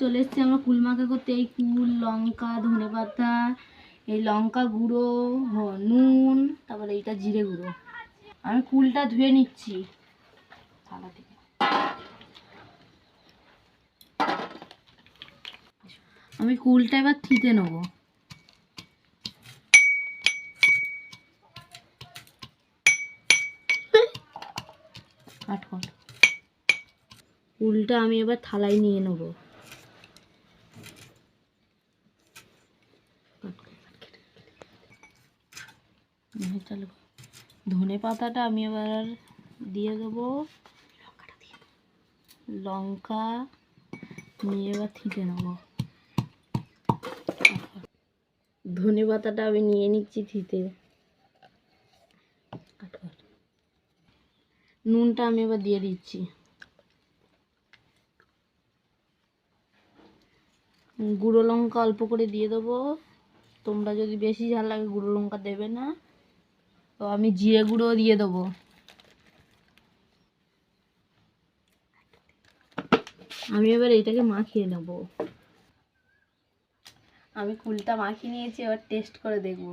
চলে এসেছি আমরা কুল মাখা করতে। এই কুল, লঙ্কা, ধনেপাতা, এই লঙ্কা গুঁড়ো, নুন, তারপরে এইটা জিরে গুঁড়ো। আমি কুলটা ধুয়ে নিচ্ছি থালা থেকে। আমি কুলটা এবার থিতে নেবো। কুলটা আমি এবার থালায় নিয়ে নেবো। ধনে পাতাটা আমি এবার দিয়ে দেবো, লঙ্কা নিয়ে এবার থিতে নেবো। ধনে পাতাটা আমি নিয়ে নিচ্ছি থিতে। নুনটা আমি এবার দিয়ে দিচ্ছি। গুঁড়ো লঙ্কা অল্প করে দিয়ে দেবো। তোমরা যদি বেশি ঝাল লাগে গুঁড়ো লঙ্কা দেবে না। তো আমি জিরে গুঁড়ো দিয়ে দেবো। আমি এবার এইটাকে মাখিয়ে নেব। আমি কুলটা মাখিয়ে নিয়েছি, এবার টেস্ট করে দেখবো।